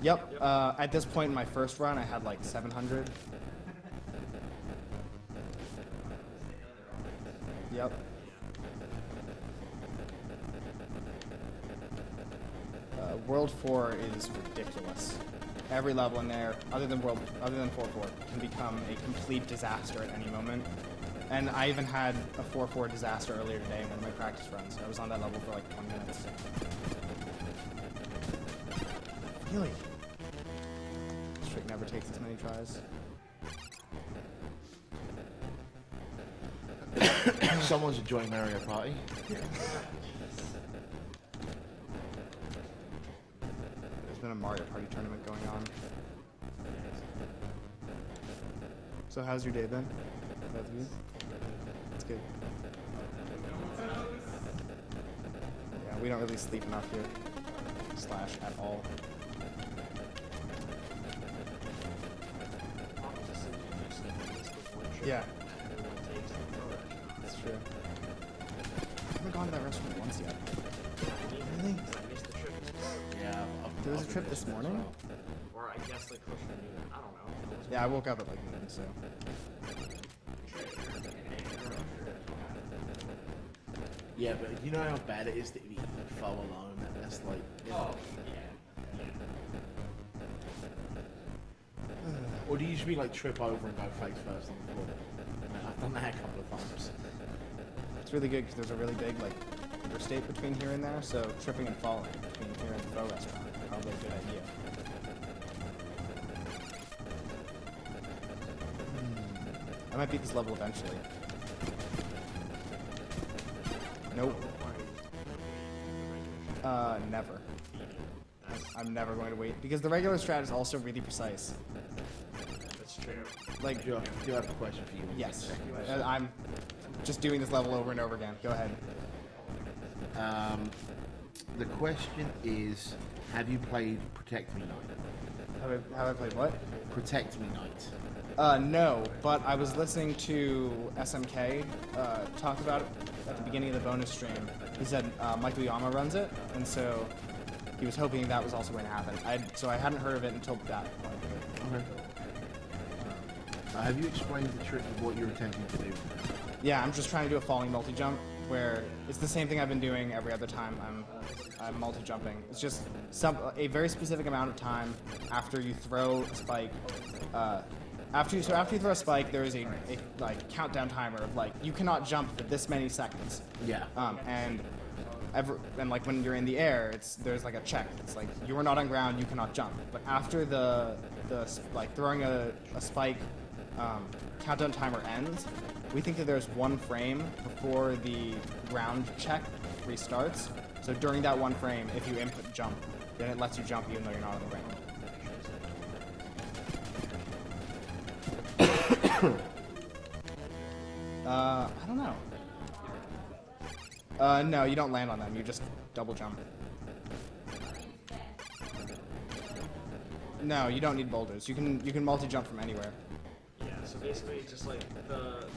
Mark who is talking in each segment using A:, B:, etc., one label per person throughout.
A: Yep. At this point in my first run, I had like 700. Yep. World 4 is ridiculous. Every level in there, other than 4-4, can become a complete disaster at any moment. And I even had a 4-4 disaster earlier today in one of my practice runs. I was on that level for like 20 minutes. Really? This trick never takes as many tries.
B: Someone's enjoying Mario Party.
A: There's been a Mario Party tournament going on. So how's your day been? Both of you? That's good. Yeah, we don't really sleep enough here. / at all. Yeah. That's true. I haven't gone to that restaurant once yet. Really?
B: Yeah.
A: There was a trip this morning?
C: Or I guess like closer to noon. I don't know.
A: Yeah, I woke up at like noon, so.
B: Yeah, but you know how bad it is to eat pho alone? That's like...
C: Oh,
B: Or do you usually like trip over and go face first on the floor? I've done that a couple of times.
A: It's really good because there's a really big like interstate between here and there, so tripping and falling between here and the pho restaurant is probably a good idea. I might beat this level eventually. Nope. Never. I'm never going to wait because the regular strat is also really precise.
C: that's true.
A: Like,
B: I do have a question for you.
A: yes, I'm just doing this level over and over again. Go ahead.
B: The question is, have you played Protect Me Night?
A: Have I played what?
B: Protect Me Night.
A: No, but I was listening to SMK talk about it at the beginning of the bonus stream. He said Michael Yama runs it, and so he was hoping that was also going to happen. So I hadn't heard of it until that point.
B: Okay. Have you explained the trick of what you're attempting to do?
A: Yeah, I'm just trying to do a falling multi-jump, where it's the same thing I've been doing every other time I'm multi-jumping. It's just a very specific amount of time after you throw a spike. After you throw a spike, there is a like countdown timer of like you cannot jump for this many seconds.
B: Yeah.
A: And like when you're in the air, there's like a check. It's like you are not on ground, you cannot jump. But after the like throwing a spike countdown timer ends, we think that there's one frame before the ground check restarts. So during that one frame, if you input jump, then it lets you jump even though you're not on the ground. I don't know. No, you don't land on them. You just double jump. No, you don't need boulders. You can multi-jump from anywhere.
C: Yeah, so basically it's just like the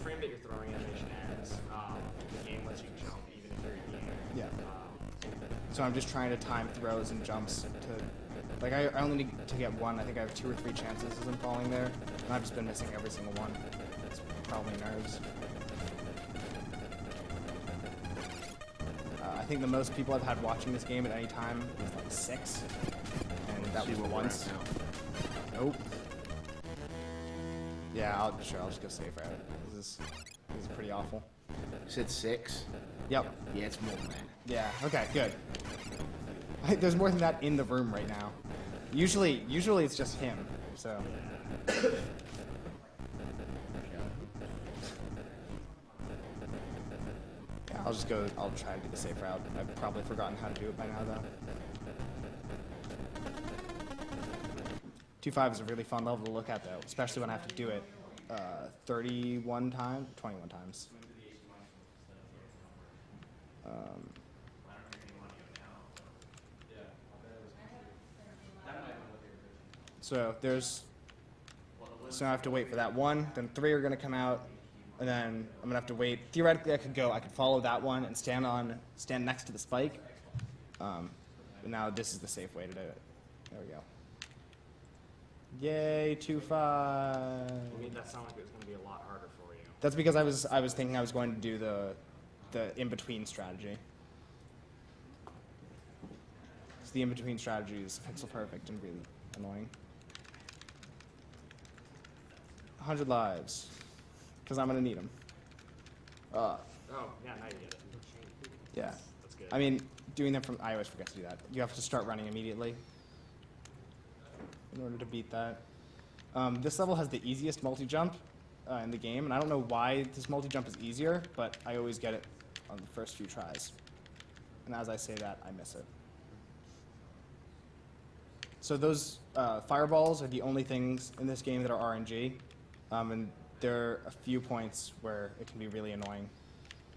C: frame that you're throwing animation ends. The game lets you jump even if you're in the air.
A: Yeah. So I'm just trying to time throws and jumps to, like I only need to get one. I think I have 2 or 3 chances as I'm falling there, and I've just been missing every single one. It's probably nerves. I think the most people I've had watching this game at any time is like 6, and that was once. Nope. Yeah, I'll just go safe route. This is pretty awful.
B: You said 6?
A: Yep.
B: Yeah, it's more than that.
A: Yeah. Okay. Good. There's more than that in the room right now. Usually it's just him. So. Yeah, I'll try to do the safe route. I've probably forgotten how to do it by now, though. 2.5 is a really fun level to look at, though, especially when I have to do it 21 times. So I have to wait for that one, then 3 are gonna come out, and then I'm gonna have to wait. Theoretically, I could follow that one and stand next to the spike. But now this is the safe way to do it. There we go. Yay, 2-5.
C: It made that sound like it was going to be a lot harder for you.
A: That's because I was thinking I was going to do the in-between strategy. So the in-between strategy is pixel perfect and really annoying. 100 lives, because I'm going to need them.
C: Oh, yeah, now you get it.
A: Yeah.
C: That's good.
A: I mean, doing them from, I always forget to do that. You have to start running immediately in order to beat that. This level has the easiest multi-jump in the game, and I don't know why this multi-jump is easier, but I always get it on the first few tries. And as I say that, I miss it. So those fireballs are the only things in this game that are RNG, and there are a few points where it can be really annoying.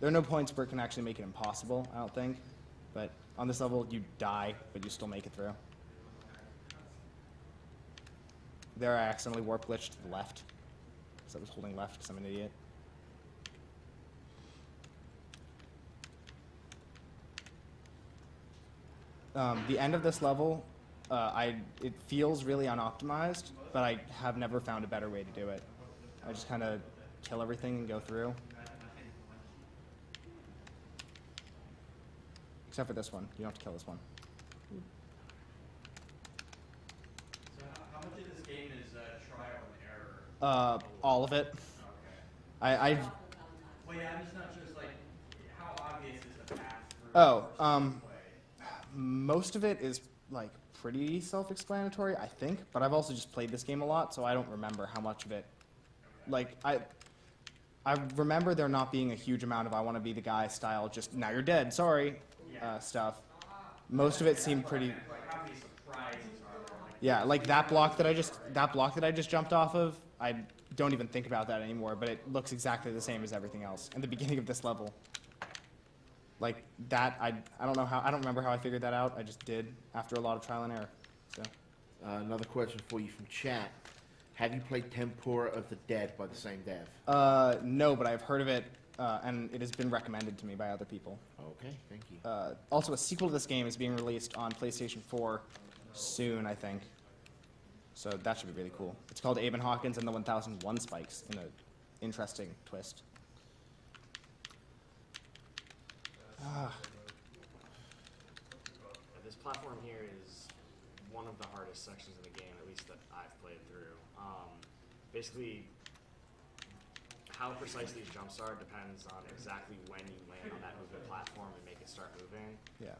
A: There are no points where it can actually make it impossible, I don't think, but on this level you die, but you still make it through. There I accidentally warp glitched to the left, because I was holding left because I'm an idiot. The end of this level, it feels really unoptimized, but I have never found a better way to do it. I just kind of kill everything and go through. Except for this one. You don't have to kill this one.
D: So how much of this game is trial and error?
A: All of it.
D: Okay. Well, yeah, I'm just not sure. It's like, how obvious is the path through?
A: Oh, most of it is like pretty self-explanatory, I think. But I've also just played this game a lot, so I don't remember how much of it. Like I remember there not being a huge amount of I want to be the guy style, just now you're dead, sorry, stuff. Most of it seemed pretty.
D: Like, how many surprises are there? Like,
A: Yeah, like that block that I just jumped off of. I don't even think about that anymore, but it looks exactly the same as everything else in the beginning of this level. Like that, I don't know how. I don't remember how I figured that out. I just did after a lot of trial and error. So.
B: Another question for you from chat. Have you played Tempura of the Dead by the same dev?
A: No, but I've heard of it, and it has been recommended to me by other people.
B: Okay, thank you.
A: Also, a sequel to this game is being released on PlayStation 4 soon, I think. So that should be really cool. It's called Aben Hawkins and the 1001 Spikes in an interesting twist.
C: This platform here is one of the hardest sections of the game, at least that I've played through. Basically, how precise these jumps are depends on exactly when you land on that moving platform and make it start moving.
A: Yeah.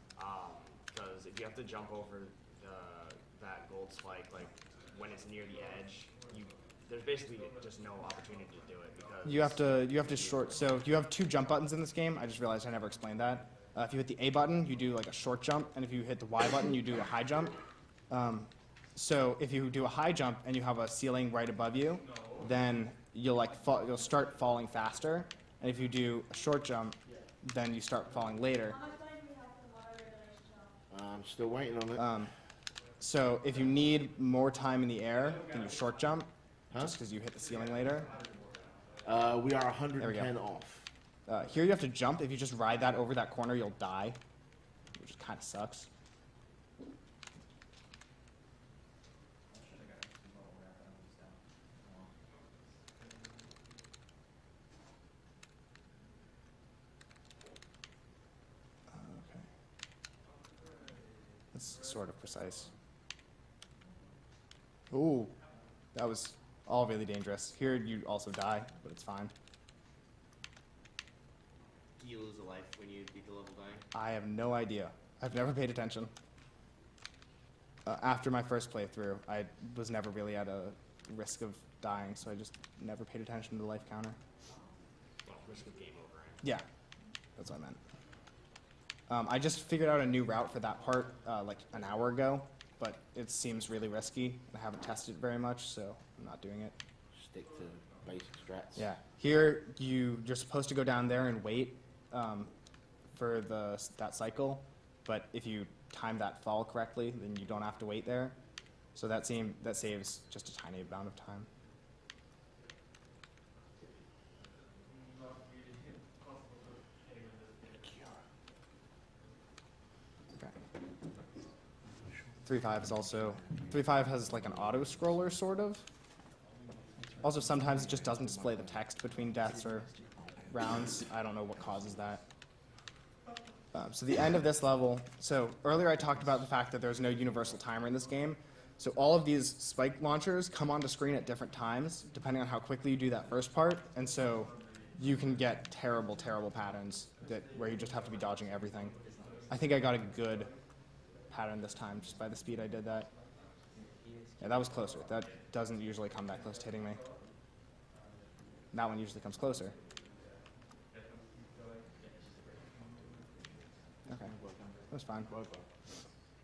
C: Because if you have to jump over that gold spike, like when it's near the edge, there's basically just no opportunity to do it because
A: You have to short. So you have two jump buttons in this game. I just realized I never explained that. If you hit the A button, you do like a short jump, and if you hit the Y button, you do a high jump. So if you do a high jump and you have a ceiling right above you, then you'll you'll start falling faster. And if you do a short jump, then you start falling later.
B: I'm still waiting on it.
A: So if you need more time in the air, then you short jump,
B: Huh?
A: just because you hit the ceiling later.
B: We are
A: There we go.
B: 110 off.
A: Here you have to jump. If you just ride that over that corner, you'll die, which kind of sucks. Okay. That's sort of precise. Ooh, that was all really dangerous. Here you also die, but it's fine.
E: Do you lose a life when you beat the level dying?
A: I have no idea. I've never paid attention. After my first playthrough, I was never really at a risk of dying, so I just never paid attention to the life counter.
C: well, risk of game over. Right?
A: Yeah, that's what I meant. I just figured out a new route for that part like an hour ago, but it seems really risky. I haven't tested it very much, so I'm not doing it.
B: Stick to basic strats.
A: Yeah. Here, you're supposed to go down there and wait for that cycle, but if you time that fall correctly, then you don't have to wait there. So that saves just a tiny amount of time. Okay. 3.5 is also 3.5 has like an auto scroller sort of. Also, sometimes it just doesn't display the text between deaths or rounds. I don't know what causes that. So the end of this level, so earlier I talked about the fact that there's no universal timer in this game. So all of these spike launchers come onto screen at different times, depending on how quickly you do that first part. And so you can get terrible, terrible patterns where you just have to be dodging everything. I think I got a good pattern this time, just by the speed I did that. Yeah, that was closer. That doesn't usually come that close to hitting me. That one usually comes closer. Okay, that was fine.
B: Are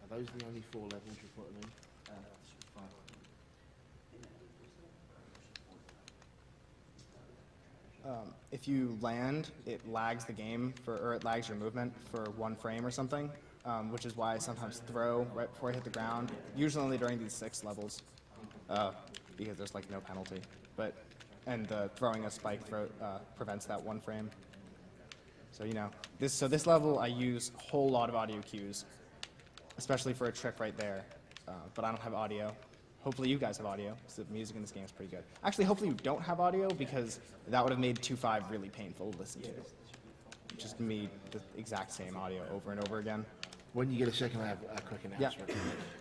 B: those the only 4 levels you're putting in?
A: If you land, it lags the game or it lags your movement for 1 frame or something, which is why I sometimes throw right before I hit the ground, usually only during these 6 levels, because there's like no penalty. And throwing a spike prevents that 1 frame. So you know, this level I use a whole lot of audio cues, especially for a trick right there, but I don't have audio. Hopefully you guys have audio, because the music in this game is pretty good. Actually, hopefully you don't have audio, because that would have made 2.5 really painful to listen to. Just me, the exact same audio over and over again.
B: When you get a second, I have a quick announcement.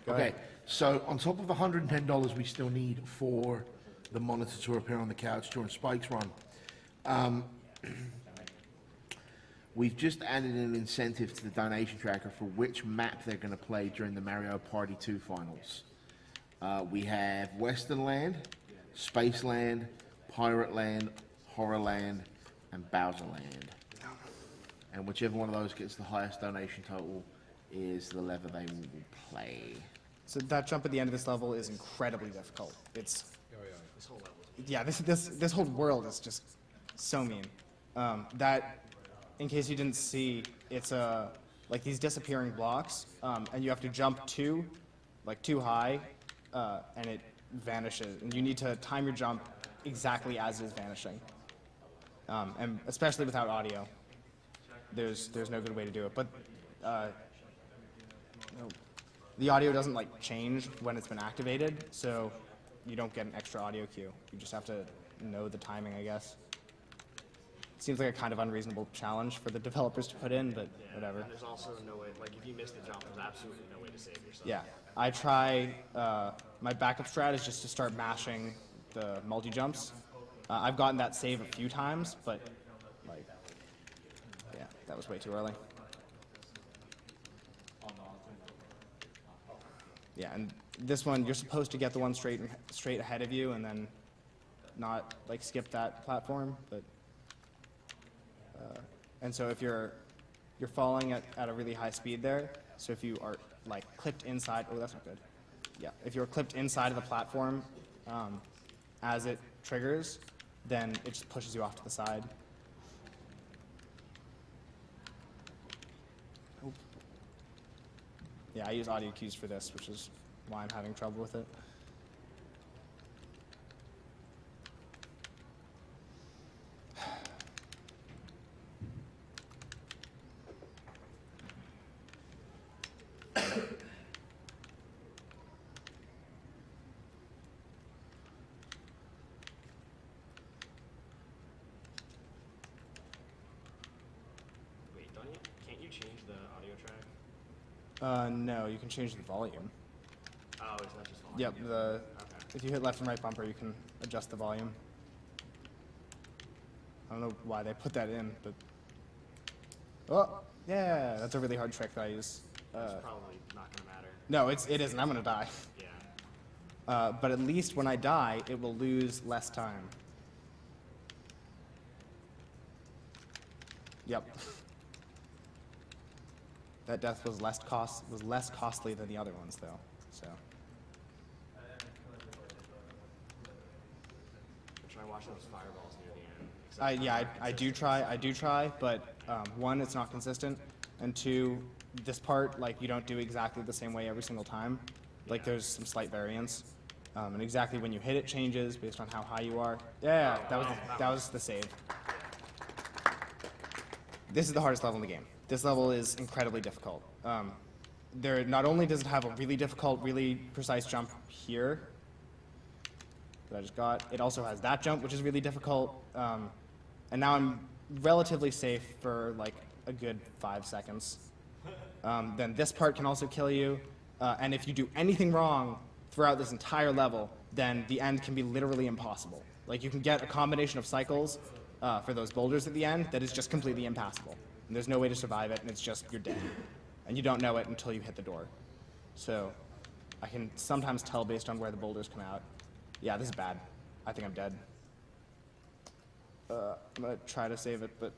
A: Go
B: Okay,
A: ahead.
B: so on top of the $110 we still need for the monitor to appear on the couch during Spike's run, we've just added an incentive to the donation tracker for which map they're going to play during the Mario Party 2 finals. We have Western Land, Space Land, Pirate Land, Horror Land, and Bowser Land. And whichever one of those gets the highest donation total is the level they will play.
A: So that jump at the end of this level is incredibly difficult. It's
C: This whole level.
A: yeah, this whole world is just so mean. That, in case you didn't see, it's like these disappearing blocks, and you have to jump too high, and it vanishes. And you need to time your jump exactly as it is vanishing. And especially without audio, there's no good way to do it. But the audio doesn't like change when it's been activated, so you don't get an extra audio cue. You just have to know the timing, I guess. Seems like a kind of unreasonable challenge for the developers to put in, but whatever.
C: And there's also no way, like if you miss the jump, there's absolutely no way to save yourself.
A: Yeah, I try, my backup strat is just to start mashing the multi-jumps. I've gotten that save a few times, but like, yeah, that was way too early. Yeah, and this one, you're supposed to get the one straight ahead of you and then not like skip that platform, but and so if you're falling at a really high speed there, so if you are like clipped inside, oh that's not good. Yeah, if you're clipped inside of the platform as it triggers, then it just pushes you off to the side. Oh. Yeah, I use audio cues for this, which is why I'm having trouble with it.
C: Wait, can't you change the audio track?
A: No, you can change the volume.
C: Oh, is that just volume?
A: Yep,
C: Okay.
A: if you hit left and right bumper, you can adjust the volume. I don't know why they put that in, but... Oh, yeah, that's a really hard trick that I use.
C: It's probably not going to matter.
A: No, it isn't. I'm going to die.
C: Yeah.
A: But at least when I die, it will lose less time. Yep. That death was less costly than the other ones, though. So.
C: Try watching those fireballs near the end.
A: Yeah, I do try, but one, it's not consistent, and two, this part, like, you don't do exactly the same way every single time. Like, there's some slight variance, and exactly when you hit it changes based on how high you are. Yeah, that was the save. This is the hardest level in the game. This level is incredibly difficult. there not only does it have a really difficult, really precise jump here that I just got, it also has that jump, which is really difficult. And now I'm relatively safe for like a good 5 seconds. Then this part can also kill you. And if you do anything wrong throughout this entire level, then the end can be literally impossible. Like you can get a combination of cycles for those boulders at the end that is just completely impassable. And there's no way to survive it, and it's just, you're dead. And you don't know it until you hit the door. So I can sometimes tell based on where the boulders come out. Yeah, this is bad. I think I'm dead. I'm gonna try to save it, but...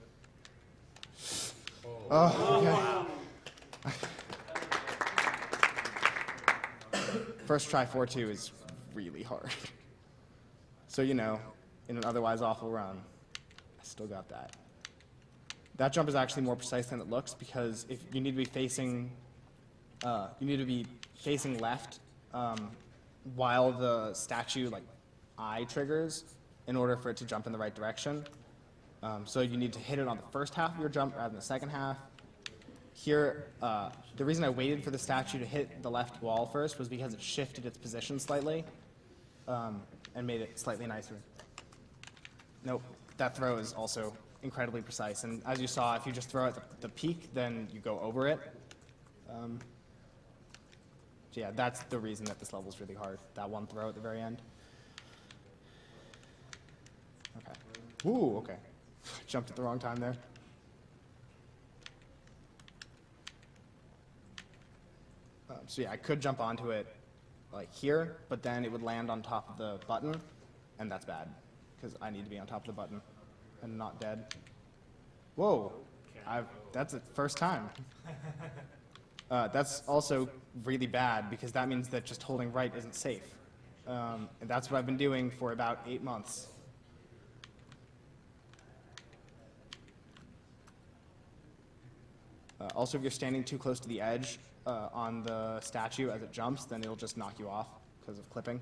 A: Oh, okay. First try 4-2 is really hard. So, you know, in an otherwise awful run, I still got that. That jump is actually more precise than it looks because if you need to be facing, left while the statue like eye triggers in order for it to jump in the right direction. So you need to hit it on the first half of your jump rather than the second half. Here, the reason I waited for the statue to hit the left wall first was because it shifted its position slightly and made it slightly nicer. Nope, that throw is also incredibly precise. And as you saw, if you just throw at the peak, then you go over it. So yeah, that's the reason that this level is really hard, that one throw at the very end. Okay. Ooh, okay. Jumped at the wrong time there. So yeah, I could jump onto it like here, but then it would land on top of the button, and that's bad, because I need to be on top of the button and not dead. Whoa, that's the first time. That's also really bad, because that means that just holding right isn't safe. And that's what I've been doing for about 8 months. Also, if you're standing too close to the edge on the statue as it jumps, then it'll just knock you off because of clipping.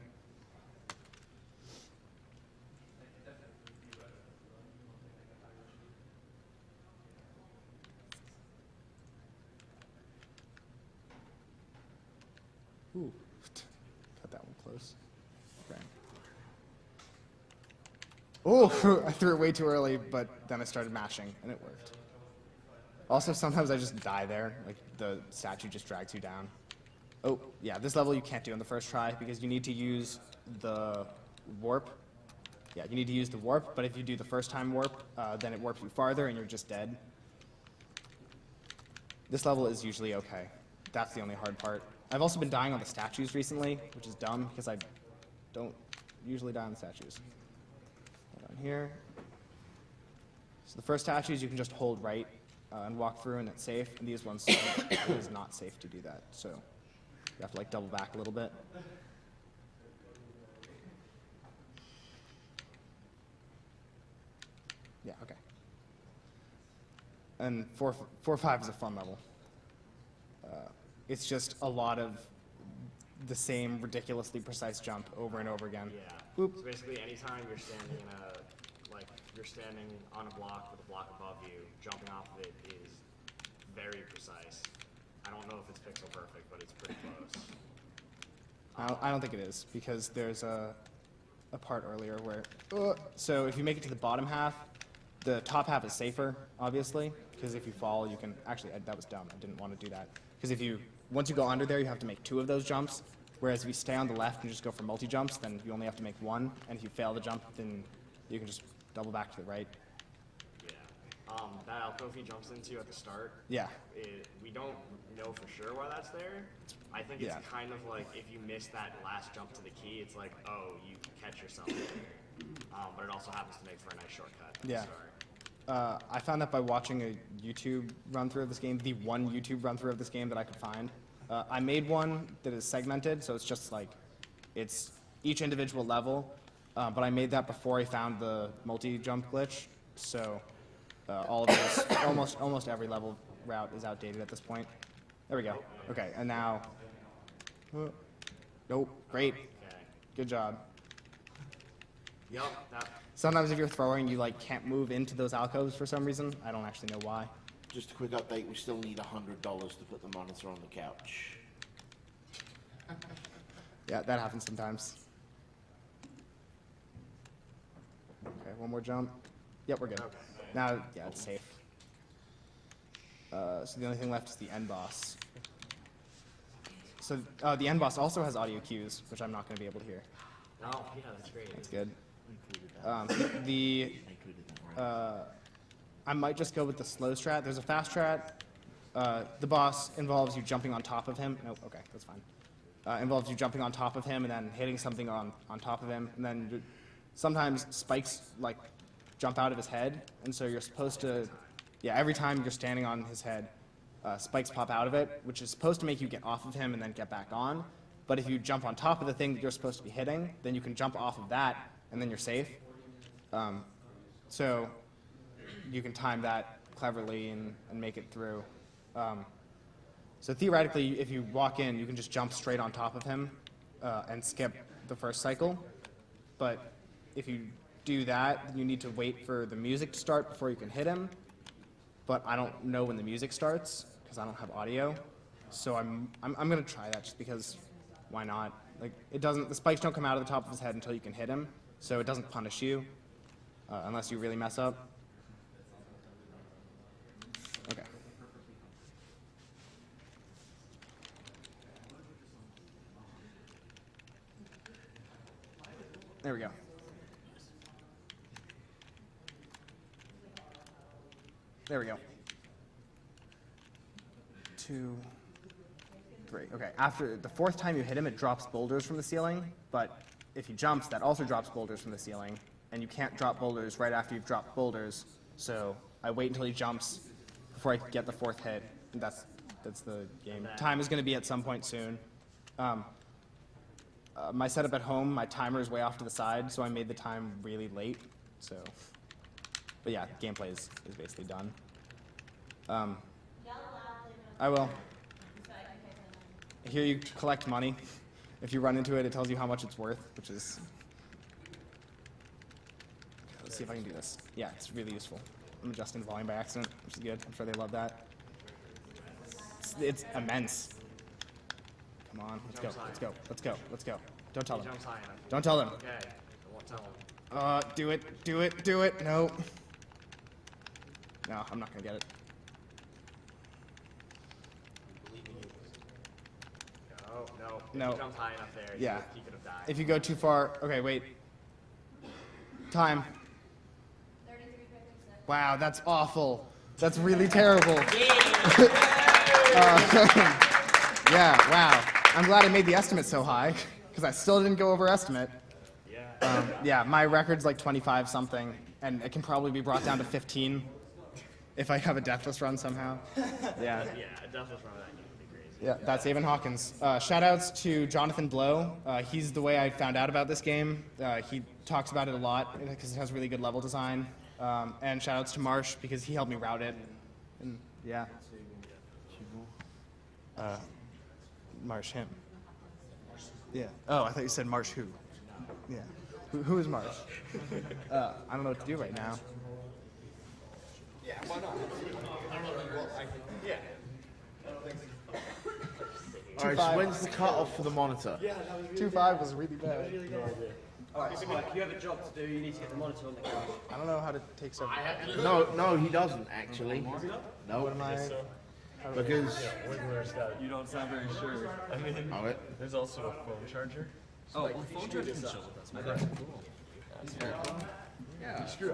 A: Ooh, cut that one close. Okay. Oh, I threw it way too early, but then I started mashing, and it worked. Also, sometimes I just die there, like the statue just drags you down. Oh, yeah, this level you can't do on the first try because you need to use the warp. Yeah, you need to use the warp, but if you do the first time warp, then it warps you farther and you're just dead. This level is usually okay. That's the only hard part. I've also been dying on the statues recently, which is dumb because I don't usually die on the statues. Hold on here. So the first statues you can just hold right and walk through and it's safe, and these ones it is not safe to do that, so you have to like double back a little bit. Yeah, okay. And 4-5 is a fun level. It's just a lot of the same ridiculously precise jump over and over again.
C: Yeah.
A: Boop.
C: So basically, anytime you're standing you're standing on a block with a block above you, jumping off of it is very precise. I don't know if it's pixel perfect, but it's pretty close.
A: I don't think it is, because there's a part earlier where, so if you make it to the bottom half, the top half is safer, obviously, because if you fall, you can, actually, that was dumb, I didn't want to do that. Because once you go under there, you have to make 2 of those jumps, whereas if you stay on the left and just go for multi-jumps, then you only have to make 1, and if you fail the jump, then you can just double back to the right.
C: Yeah. That alcove he jumps into at the start,
A: Yeah.
C: We don't know for sure why that's there. I think it's kind of like if you miss that last jump to the key, it's like, oh, you catch yourself there. But it also happens to make for a nice shortcut at the start.
A: I found that by watching a YouTube run-through of this game, the one YouTube run-through of this game that I could find. I made one that is segmented, so it's just like, it's each individual level, but I made that before I found the multi-jump glitch, so all of this, almost every level route is outdated at this point. There we go. Okay, and now, nope, great,
C: Okay.
A: good job.
C: Yep.
A: Sometimes if you're throwing, you like can't move into those alcoves for some reason. I don't actually know why.
B: just a quick update, we still need $100 to put the monitor on the couch.
A: Yeah, that happens sometimes. Okay, one more jump. Yep, we're good.
C: Okay.
A: Now, yeah, it's safe. So the only thing left is the end boss. So the end boss also has audio cues, which I'm not going to be able to hear.
C: Oh, yeah, that's great.
A: That's good. I might just go with the slow strat. There's a fast strat. The boss involves you jumping on top of him. Nope, okay, that's fine. Involves you jumping on top of him and then hitting something on top of him. And then sometimes spikes like jump out of his head. And so you're supposed to, yeah, every time you're standing on his head, spikes pop out of it, which is supposed to make you get off of him and then get back on. But if you jump on top of the thing that you're supposed to be hitting, then you can jump off of that and then you're safe. So you can time that cleverly and make it through. So theoretically, if you walk in, you can just jump straight on top of him and skip the first cycle. But if you do that, you need to wait for the music to start before you can hit him. But I don't know when the music starts because I don't have audio. So I'm gonna try that just because why not? Like the spikes don't come out of the top of his head until you can hit him, so it doesn't punish you unless you really mess up. Okay. There we go. There we go. 2, 3. Okay, after the 4th time you hit him, it drops boulders from the ceiling, but if he jumps, that also drops boulders from the ceiling, and you can't drop boulders right after you've dropped boulders, so I wait until he jumps before I get the 4th hit, and that's the game. Time is going to be at some point soon. My setup at home, my timer is way off to the side, so I made the time really late, so... But yeah, gameplay is basically done. I will. Here you collect money. If you run into it, it tells you how much it's worth, which is... Okay, let's see if I can do this. Yeah, it's really useful. I'm adjusting the volume by accident, which is good. I'm sure they love that. It's immense. Come on, let's go, let's go, let's go, let's go. Don't tell them. Don't tell them.
C: Okay, I won't tell him.
A: Do it, do it, do it. No. No, I'm not gonna get it. No.
C: If you jumped high enough there,
A: Yeah.
C: he could have died.
A: If you go too far, okay, wait. Time.
F: 33:56.
A: Wow, that's awful. That's really terrible. Yeah, wow. I'm glad I made the estimate so high, because I still didn't go over estimate.
C: Yeah.
A: Yeah, my record's like 25 something, and it can probably be brought down to 15 if I have a deathless run somehow. Yeah.
C: Yeah, a deathless run of that game would be crazy.
A: Yeah, that's Avon Hawkins. Shout outs to Jonathan Blow. He's the way I found out about this game. He talks about it a lot because it has really good level design. And shout outs to Marsh because he helped me route it. And yeah. Marsh him. Yeah. Oh, I thought you said Marsh who. Yeah. Who is Marsh? I don't know what to do right now.
B: All right, so when's the cutoff for the monitor?
A: 2.5 was really bad.
E: Alright, so Mike, you have a job to do, you need to get the monitor on the couch.
A: I don't know how to take so.
B: No, he doesn't actually. No,
A: What am I?
B: because
G: You don't sound very sure. I mean,
B: oh, it,
G: there's also a phone charger.
E: Oh, well, the phone charger can chill with us.
B: I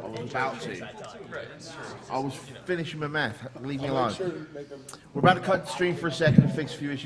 B: was about to. I was finishing my math. Leave me alone. We're about to cut the stream for a second and fix a few issues.